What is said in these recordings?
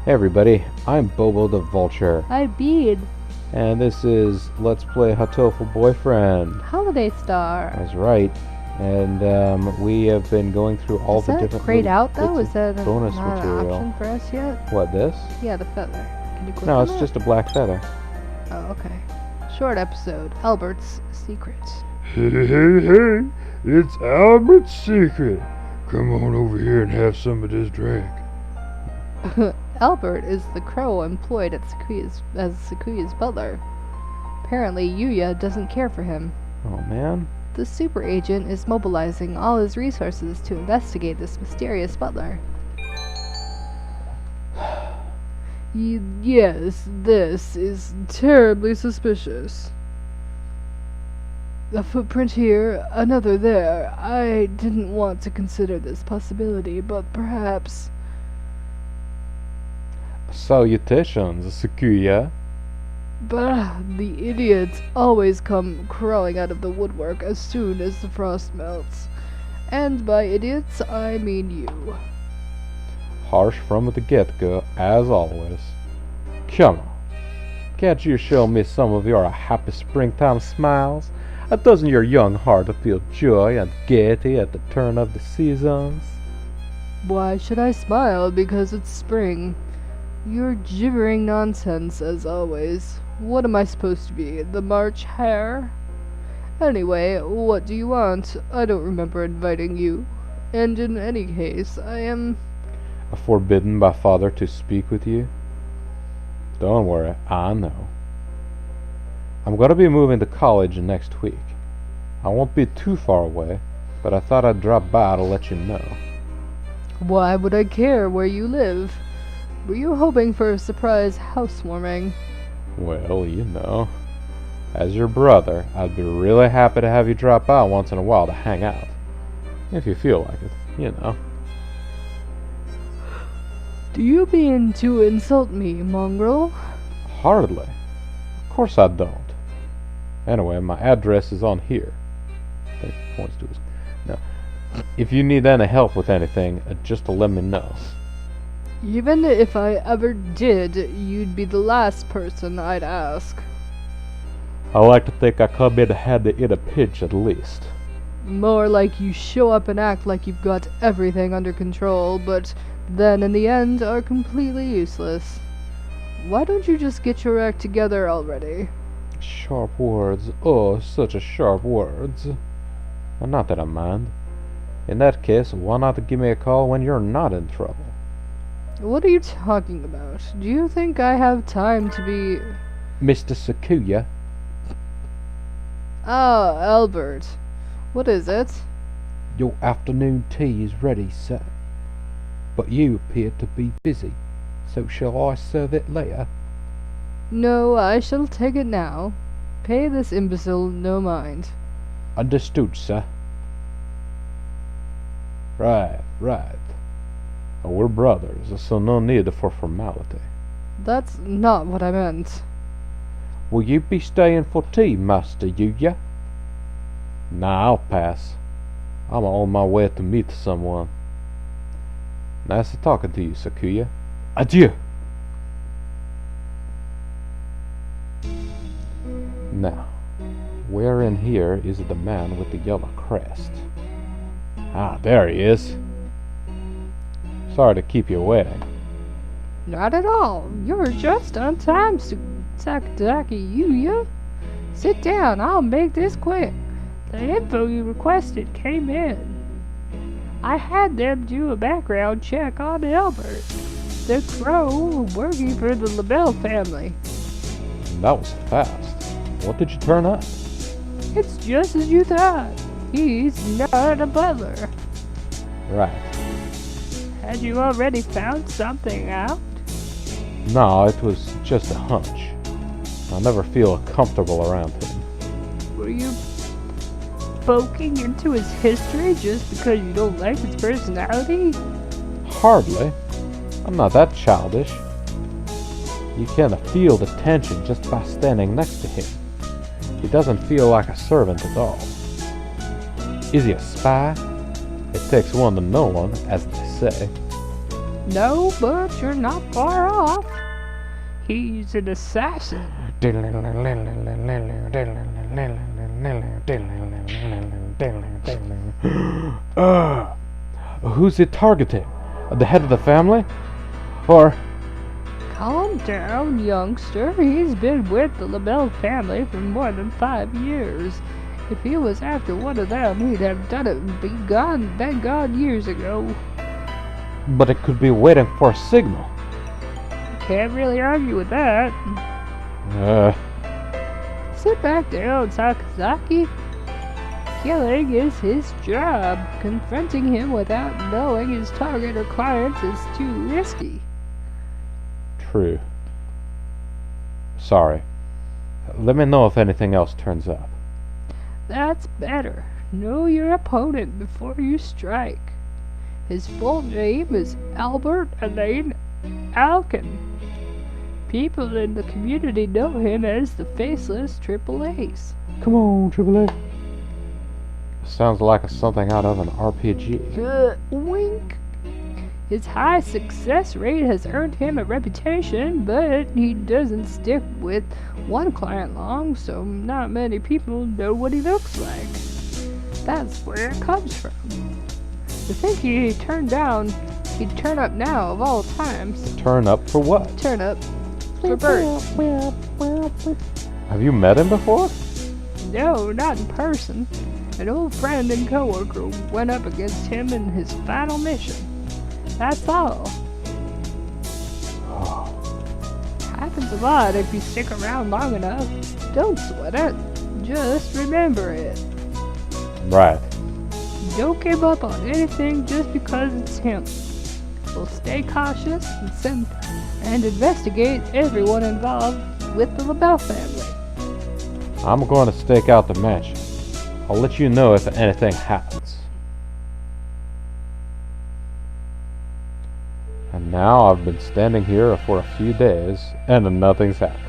Hey everybody, I'm Bobo the Vulture, I bead. and this is Let's Play Hatoful Boyfriend. Holiday Star. That's right, and we have been going through all Is the that different grayed little out though? bits Is of that bonus not an material. option for us yet? What, this? Yeah, the feather. Can you click No, on it's that? just a black feather. Oh, okay. Short episode. Albert's secret. Hey, hey, hey, it's Albert's secret. Come on over here and have some of this drink. Albert is the crow employed at Sakuya's butler. Apparently, Yuya doesn't care for him. Oh man. The super agent is mobilizing all his resources to investigate this mysterious butler. Yes, this is terribly suspicious. A footprint here, another there. I didn't want to consider this possibility, but perhaps... Salutations, Sakuya. Bah, the idiots always come crawling out of the woodwork as soon as the frost melts. And by idiots, I mean you. Harsh from the get-go, as always. Come on, can't you show me some of your happy springtime smiles? Doesn't your young heart feel joy and gaiety at the turn of the seasons? Why should I smile because it's spring? You're gibbering nonsense, as always. What am I supposed to be, the March Hare? Anyway, what do you want? I don't remember inviting you. And in any case, I am... Forbidden by father to speak with you? Don't worry, I know. I'm gonna be moving to college next week. I won't be too far away, but I thought I'd drop by to let you know. Why would I care where you live? Were you hoping for a surprise housewarming? Well, you know, as your brother, I'd be really happy to have you drop by once in a while to hang out. If you feel like it, you know. Do you mean to insult me, mongrel? Hardly. Of course I don't. Anyway, my address is on here. I think it points to his... Now, if you need any help with anything, just to let me know. Even if I ever did, you'd be the last person I'd ask. I like to think I come in handy in a pinch at least. More like you show up and act like you've got everything under control, but then in the end are completely useless. Why don't you just get your act together already? Sharp words. Oh, such a sharp words. Not that I mind. In that case, why not give me a call when you're not in trouble? What are you talking about? Do you think I have time to be... Mr. Sakuya? Ah, Albert. What is it? Your afternoon tea is ready, sir. But you appear to be busy, so shall I serve it later? No, I shall take it now. Pay this imbecile no mind. Understood, sir. Right. We're brothers, so no need for formality. That's not what I meant. Will you be staying for tea, Master Yuya? Nah, I'll pass. I'm on my way to meet someone. Nice talking to you, Sakuya. Adieu! Now, where in here is the man with the yellow crest? Ah, there he is. Sorry to keep you waiting. Not at all. You're just on time, Sakadaki Yuya. Sit down, I'll make this quick. The info you requested came in. I had them do a background check on Albert, the crow working for the LaBelle family. That was fast. What did you turn up? It's just as you thought. He's not a butler. Right. Had you already found something out? No, it was just a hunch. I never feel comfortable around him. Were you poking into his history just because you don't like his personality? Hardly. I'm not that childish. You can feel the tension just by standing next to him. He doesn't feel like a servant at all. Is he a spy? It takes one to know one, as they say. No, but you're not far off. He's an assassin. Who's he targeting? The head of the family? Or... Calm down, youngster. He's been with the LaBelle family for more than 5 years. If he was after one of them, he'd have done it and been gone years ago. But it could be waiting for a signal. Can't really argue with that. Sit back down, Sakazaki. Killing is his job. Confronting him without knowing his target or clients is too risky. True. Sorry. Let me know if anything else turns up. That's better. Know your opponent before you strike. His full name is Albert Elaine Alkin. People in the community know him as the Faceless Triple Ace. Come on, Triple A. Sounds like something out of an RPG. Wink. His high success rate has earned him a reputation, but he doesn't stick with one client long, so not many people know what he looks like. That's where it comes from. To think he'd turn up now of all times. Turn up for what? Turn up for Bert. Have you met him before? No, not in person. An old friend and coworker went up against him in his final mission. That's all. Happens a lot if you stick around long enough. Don't sweat it. Just remember it. Right. Don't give up on anything just because it's him. We'll stay cautious and investigate everyone involved with the LaBelle family. I'm going to stake out the mansion. I'll let you know if anything happens. And now I've been standing here for a few days and nothing's happened.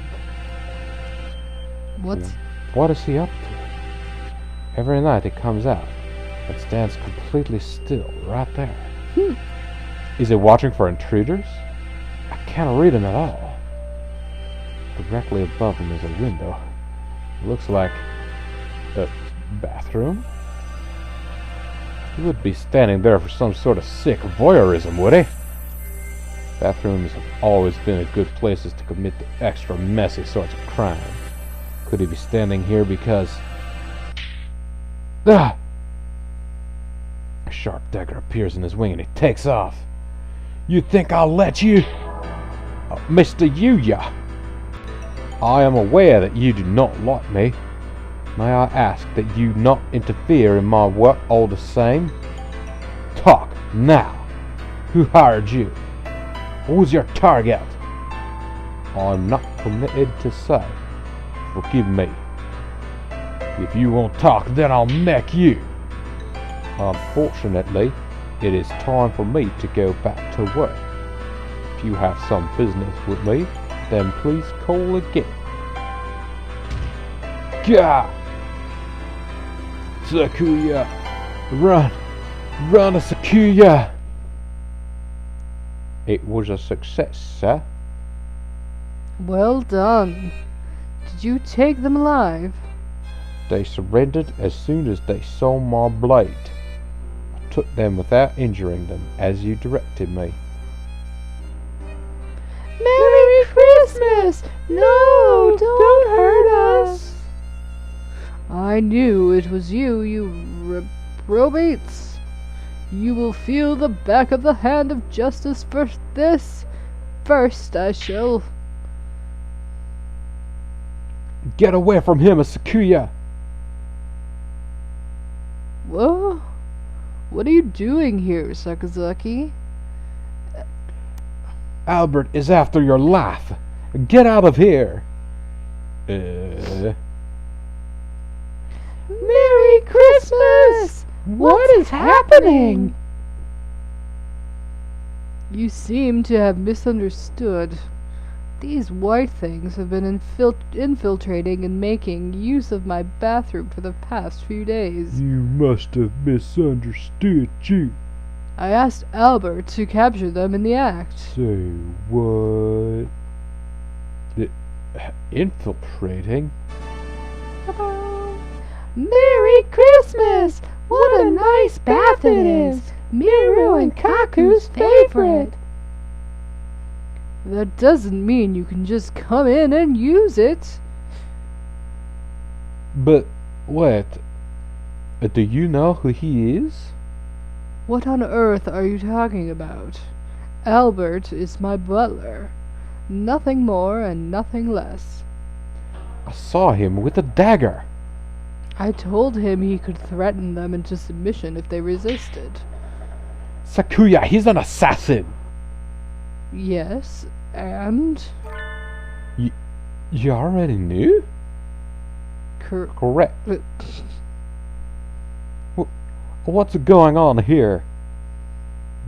What is he up to? Every night he comes out and stands completely still right there. Is he watching for intruders? I can't read him at all. Directly above him is a window. It looks like a bathroom? He would be standing there for some sort of sick voyeurism, would he? Bathrooms have always been a good places to commit the extra messy sorts of crime. Could he be standing here because... A sharp dagger appears in his wing and he takes off. You think I'll let you? Mr. Yuya, I am aware that you do not like me. May I ask that you not interfere in my work all the same? Talk now. Who hired you? Who's your target? I'm not permitted to say. Forgive me. If you won't talk, then I'll neck you. Unfortunately, it is time for me to go back to work. If you have some business with me, then please call again. Gah! Sakuya! Run! Run, Sakuya! It was a success, sir. Well done. Did you take them alive? They surrendered as soon as they saw my blade. I took them without injuring them, as you directed me. Merry Christmas! No, don't hurt us! I knew it was you, you reprobates. You will feel the back of the hand of justice for this. First I shall... Get away from him, Sakuya! Whoa? What are you doing here, Sakazaki? Albert is after your life. Get out of here! Merry Christmas! What is happening? You seem to have misunderstood. These white things have been infiltrating and making use of my bathroom for the past few days. You must have misunderstood you. I asked Albert to capture them in the act. Say what? Infiltrating? Merry Christmas! What a nice bath it is! Miru and Kaku's favorite! That doesn't mean you can just come in and use it. But, wait. Do you know who he is? What on earth are you talking about? Albert is my butler. Nothing more and nothing less. I saw him with a dagger. I told him he could threaten them into submission if they resisted. Sakuya, he's an assassin! Yes, and? You already knew? Correct. What's going on here?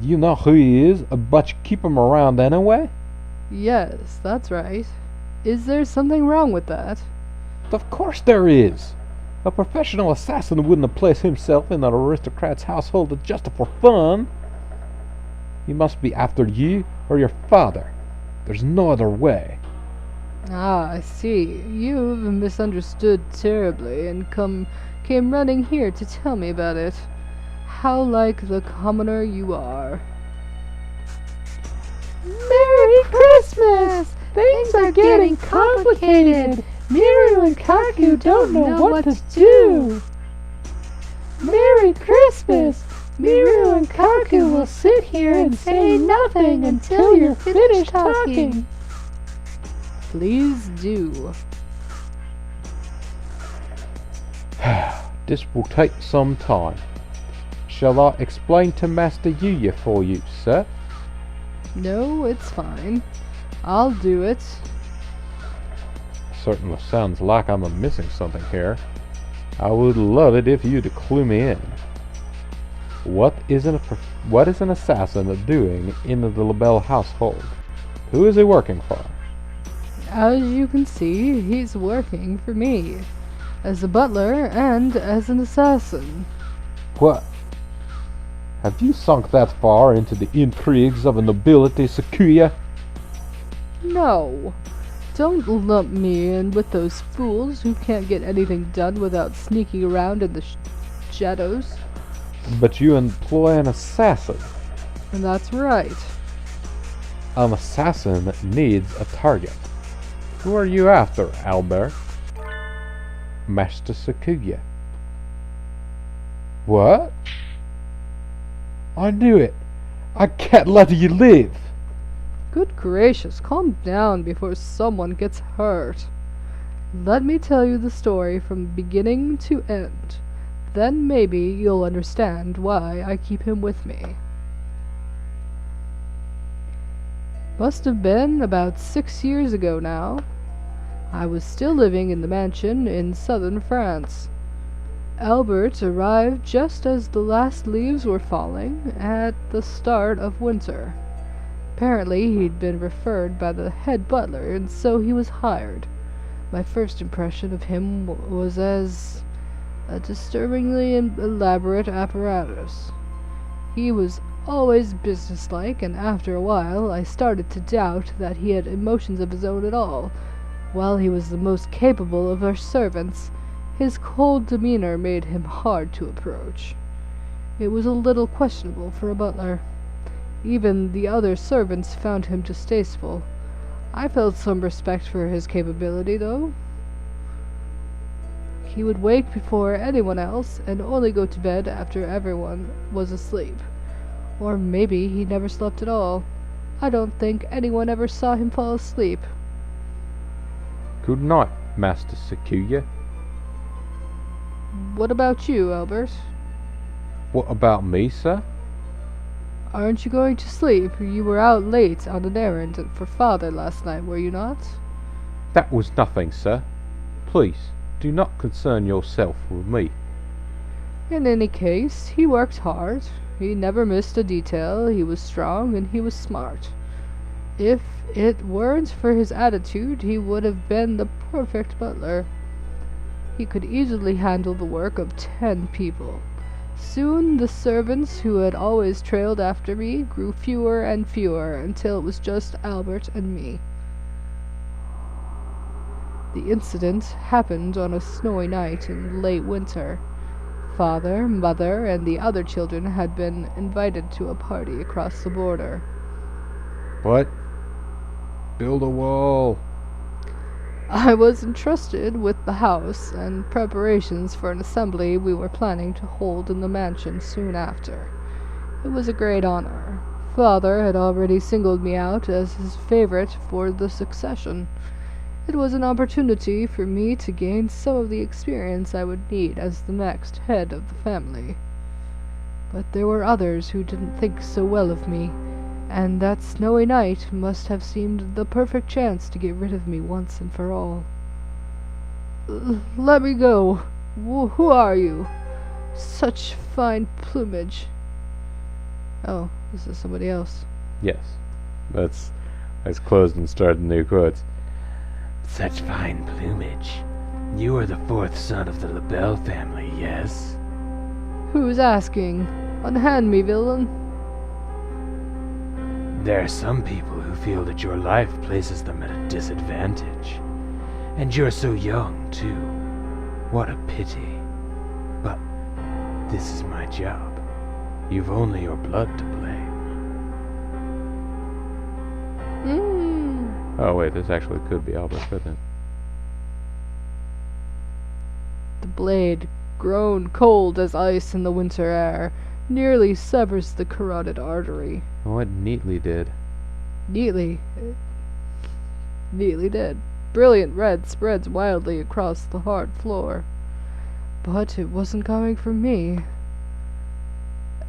You know who he is, but you keep him around anyway? Yes, that's right. Is there something wrong with that? Of course there is. A professional assassin wouldn't have placed himself in an aristocrat's household just for fun. He must be after you or your father. There's no other way. Ah, I see. You've misunderstood terribly and came running here to tell me about it. How like the commoner you are. Merry Christmas! Things are getting complicated. Miru and Kaku don't know what to do. Merry Christmas! Miru and Kaku will sit here and say nothing until you're finished talking. Please do. This will take some time. Shall I explain to Master Yuya for you, sir? No, it's fine. I'll do it. Certainly sounds like I'm missing something here. I would love it if you'd clue me in. What is an assassin doing in the LaBelle household? Who is he working for? As you can see, he's working for me, as a butler and as an assassin. What? Have you sunk that far into the intrigues of a nobility, Sakuya? No. Don't lump me in with those fools who can't get anything done without sneaking around in the shadows. But you employ an assassin. And that's right. An assassin needs a target. Who are you after, Albert? Master Sakuya. What? I knew it. I can't let you live. Good gracious, calm down before someone gets hurt. Let me tell you the story from beginning to end. Then maybe you'll understand why I keep him with me. Must have been about 6 years ago now. I was still living in the mansion in southern France. Albert arrived just as the last leaves were falling at the start of winter. Apparently he'd been referred by the head butler, and so he was hired. My first impression of him was as a disturbingly elaborate apparatus. He was always businesslike, and after a while I started to doubt that he had emotions of his own at all. While he was the most capable of our servants, his cold demeanor made him hard to approach. It was a little questionable for a butler. Even the other servants found him distasteful. I felt some respect for his capability, though. He would wake before anyone else and only go to bed after everyone was asleep. Or maybe he never slept at all. I don't think anyone ever saw him fall asleep. Good night, Master Sakuya. What about you, Albert? What about me, sir? Aren't you going to sleep? You were out late on an errand for father last night, were you not? That was nothing, sir. Please, do not concern yourself with me. In any case, he worked hard. He never missed a detail. He was strong and he was smart. If it weren't for his attitude, he would have been the perfect butler. He could easily handle the work of 10 people. Soon the servants who had always trailed after me grew fewer and fewer until it was just Albert and me. The incident happened on a snowy night in late winter. Father, mother, and the other children had been invited to a party across the border. What? Build a wall. I was entrusted with the house and preparations for an assembly we were planning to hold in the mansion soon after. It was a great honor. Father had already singled me out as his favorite for the succession. It was an opportunity for me to gain some of the experience I would need as the next head of the family. But there were others who didn't think so well of me, and that snowy night must have seemed the perfect chance to get rid of me once and for all. Let me go. Who are you? Such fine plumage. Oh, this is somebody else. Yes. That's closed and started new quotes. Such fine plumage. You are the fourth son of the LaBelle family, yes? Who's asking? Unhand me, villain. There are some people who feel that your life places them at a disadvantage. And you're so young, too. What a pity. But this is my job. You've only your blood to blame. Oh wait, this actually could be Albert, couldn't it? The blade, grown cold as ice in the winter air, nearly severs the carotid artery. Oh, it neatly did. Neatly did. Brilliant red spreads wildly across the hard floor. But it wasn't coming from me.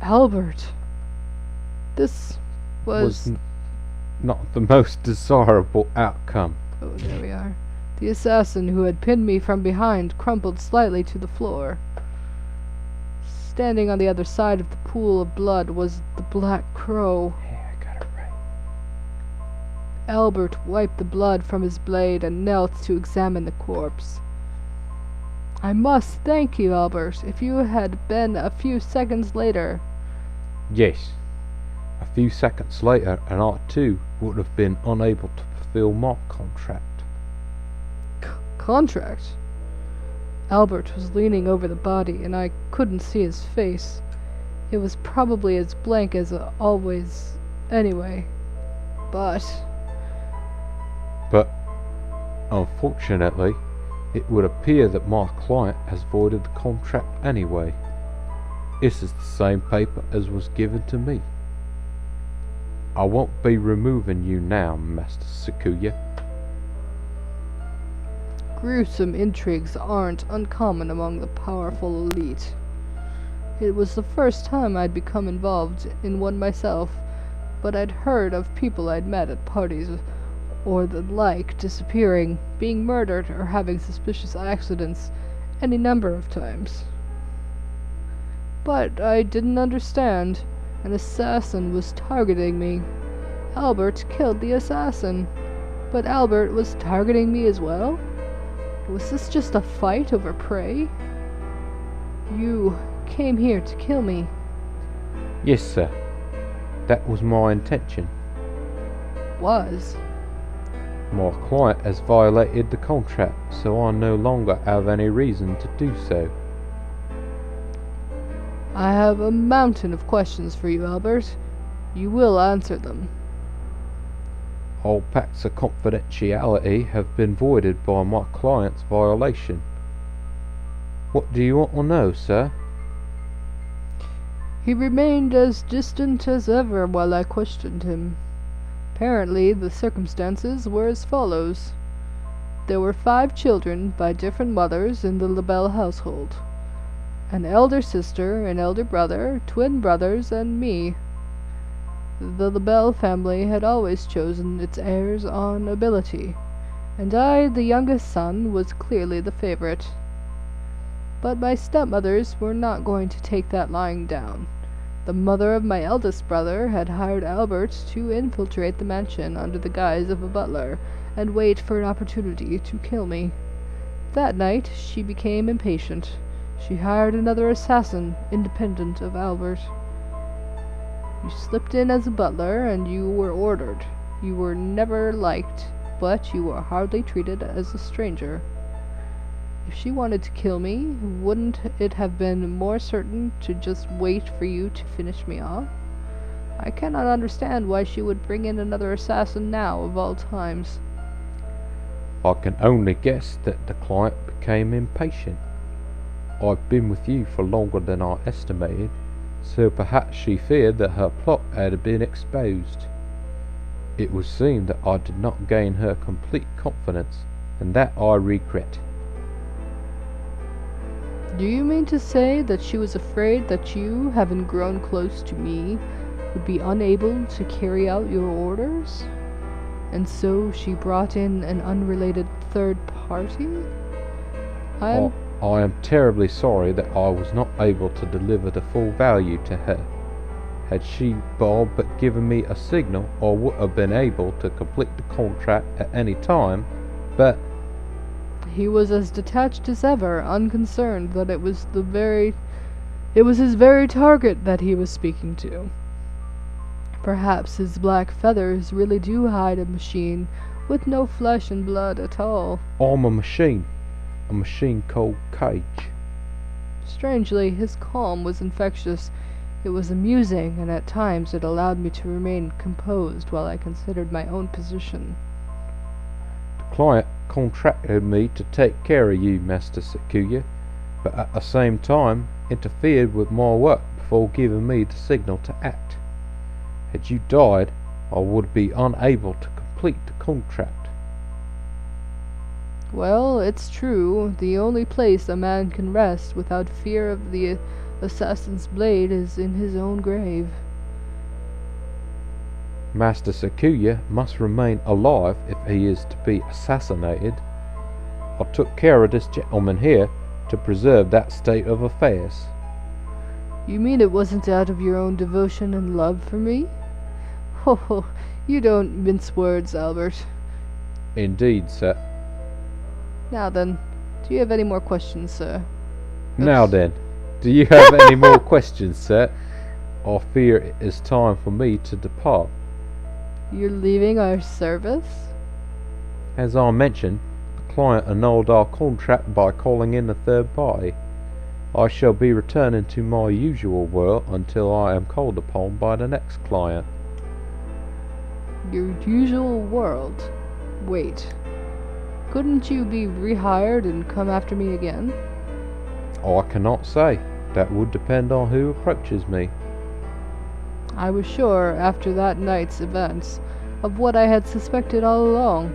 Albert. This was not the most desirable outcome. Oh, there we are. The assassin who had pinned me from behind crumpled slightly to the floor. Standing on the other side of the pool of blood was the Black Crow. Hey, I got it right. Albert wiped the blood from his blade and knelt to examine the corpse. I must thank you, Albert. If you had been a few seconds later... Yes. A few seconds later, and I too would have been unable to fulfill my contract. Contract? Albert was leaning over the body, and I couldn't see his face. It was probably as blank as always anyway. But, unfortunately, it would appear that my client has voided the contract anyway. This is the same paper as was given to me. I won't be removing you now, Master Sakuya. gruesome intrigues aren't uncommon among the powerful elite. It was the first time I'd become involved in one myself, but I'd heard of people I'd met at parties or the like disappearing, being murdered, or having suspicious accidents any number of times. But I didn't understand. An assassin was targeting me. Albert killed the assassin, but Albert was targeting me as well? Was this just a fight over prey? You came here to kill me. Yes, sir. That was my intention. Was? My client has violated the contract, so I no longer have any reason to do so. I have a mountain of questions for you, Albert. You will answer them. All pacts of confidentiality have been voided by my client's violation. What do you want to know, sir? He remained as distant as ever while I questioned him. Apparently, the circumstances were as follows. There were 5 children by different mothers in the LaBelle household. An elder sister, an elder brother, twin brothers, and me. The LaBelle family had always chosen its heirs on ability, and I, the youngest son, was clearly the favorite. But my stepmothers were not going to take that lying down. The mother of my eldest brother had hired Albert to infiltrate the mansion under the guise of a butler and wait for an opportunity to kill me. That night she became impatient. She hired another assassin, independent of Albert. You slipped in as a butler, and you were ordered. You were never liked, but you were hardly treated as a stranger. If she wanted to kill me, wouldn't it have been more certain to just wait for you to finish me off? I cannot understand why she would bring in another assassin now, of all times. I can only guess that the client became impatient. I've been with you for longer than I estimated, so perhaps she feared that her plot had been exposed. It would seem that I did not gain her complete confidence, and that I regret. Do you mean to say that she was afraid that you, having grown close to me, would be unable to carry out your orders? And so she brought in an unrelated third party? I am terribly sorry that I was not able to deliver the full value to her. Had she but given me a signal, I would have been able to complete the contract at any time, but... He was as detached as ever, unconcerned that it was his very target that he was speaking to. Perhaps his black feathers really do hide a machine with no flesh and blood at all. I'm a machine called Cage. Strangely, his calm was infectious. It was amusing, and at times it allowed me to remain composed while I considered my own position. The client contracted me to take care of you, Master Sakuya, but at the same time interfered with my work before giving me the signal to act. Had you died, I would be unable to complete the contract. Well, it's true. The only place a man can rest without fear of the assassin's blade is in his own grave. Master Sakuya must remain alive if he is to be assassinated. I took care of this gentleman here to preserve that state of affairs. You mean it wasn't out of your own devotion and love for me? Oh, you don't mince words, Albert. Indeed, sir. Now then, do you have any more questions, sir? Now then, do you have any more questions, sir? I fear it is time for me to depart. You're leaving our service? As I mentioned, the client annulled our contract by calling in a third party. I shall be returning to my usual world until I am called upon by the next client. Your usual world? Wait. Couldn't you be rehired and come after me again? I cannot say. That would depend on who approaches me. I was sure, after that night's events, of what I had suspected all along.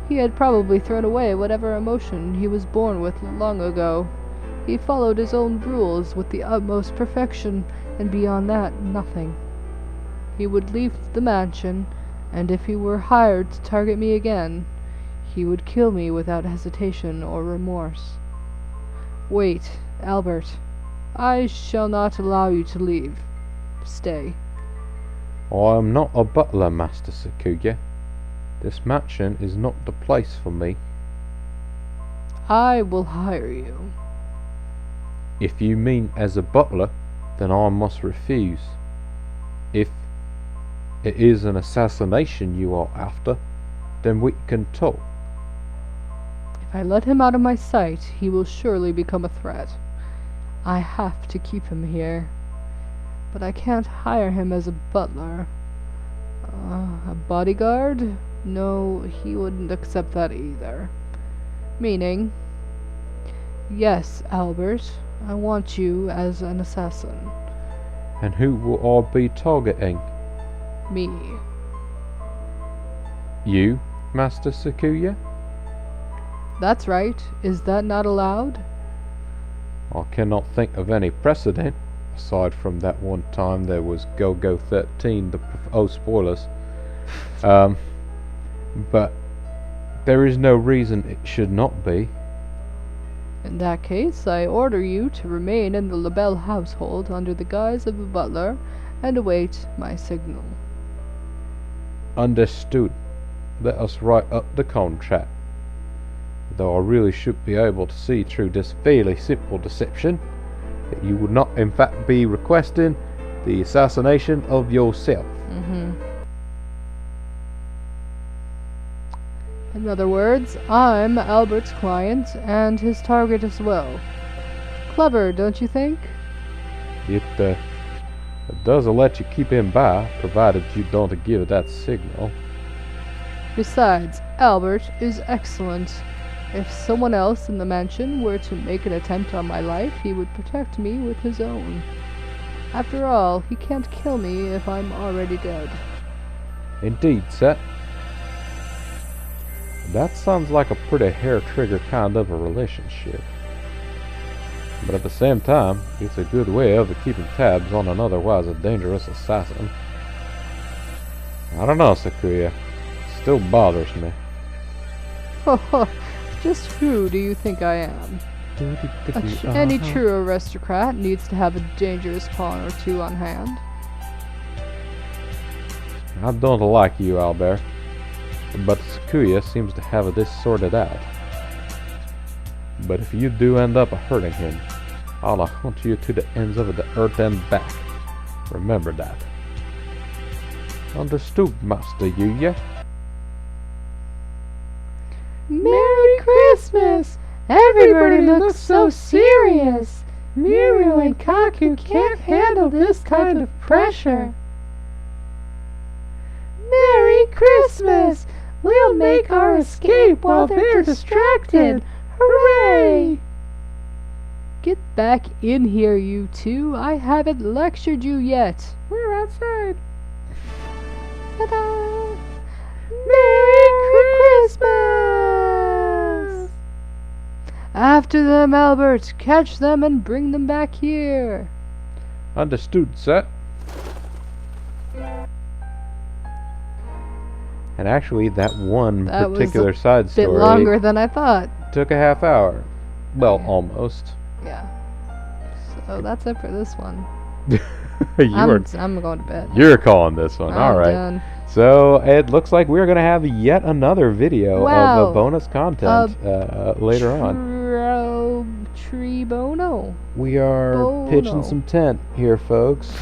He had probably thrown away whatever emotion he was born with long ago. He followed his own rules with the utmost perfection, and beyond that, nothing. He would leave the mansion, and if he were hired to target me again, he would kill me without hesitation or remorse. Wait, Albert. I shall not allow you to leave. Stay. I am not a butler, Master Sakuya. This mansion is not the place for me. I will hire you. If you mean as a butler, then I must refuse. If it is an assassination you are after, then we can talk. If I let him out of my sight, he will surely become a threat. I have to keep him here. But I can't hire him as a butler. A bodyguard? No, he wouldn't accept that either. Meaning, yes, Albert, I want you as an assassin. And who will I be targeting? Me. You, Master Sakuya? That's right. Is that not allowed? I cannot think of any precedent, aside from that one time there was Go-Go 13, spoilers. But there is no reason it should not be. In that case, I order you to remain in the LaBelle household under the guise of a butler and await my signal. Understood. Let us write up the contract. though I really should be able to see through this fairly simple deception that you would not in fact be requesting the assassination of yourself. In other words, I'm Albert's client and his target as well. Clever, don't you think? It does let you keep him by, provided you don't give it that signal. Besides, Albert is excellent. If someone else in the mansion were to make an attempt on my life, he would protect me with his own. After all, he can't kill me if I'm already dead. Indeed, Set. That sounds like a pretty hair-trigger kind of a relationship. But at the same time, it's a good way of keeping tabs on an otherwise a dangerous assassin. I don't know, Sakuya. It still bothers me. Just who do you think I am? Any true aristocrat needs to have a dangerous pawn or two on hand. I don't like you, Albert. But Sakuya seems to have this sorted out. But if you do end up hurting him, I'll hunt you to the ends of the earth and back. Remember that. Understood, Master Yuya? Merry Christmas! Everybody looks so serious. Muriel and Kaku can't handle this kind of pressure. Merry Christmas! We'll make our escape while they're distracted. Hooray! Get back in here, you two. I haven't lectured you yet. We're outside. Ta-da! Merry Christmas! After them, Albert. Catch them and bring them back here. Understood, Set. And actually, that one particular side story bit longer than I thought. took a half hour. Well, almost. Yeah. So that's it for this one. I'm going to bed. You're calling this one. All right. Done. So it looks like we're going to have yet another video Wow. of bonus content later on. Bono. We are pitching some tent here, folks.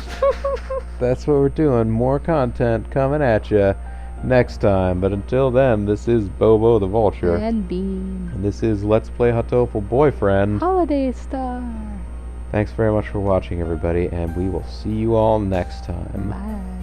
That's what we're doing. More content coming at you next time. But until then, this is Bobo the Vulture. And Bean. And this is Let's Play Hatoful Boyfriend. Holiday Star. Thanks very much for watching, everybody, and we will see you all next time. Bye.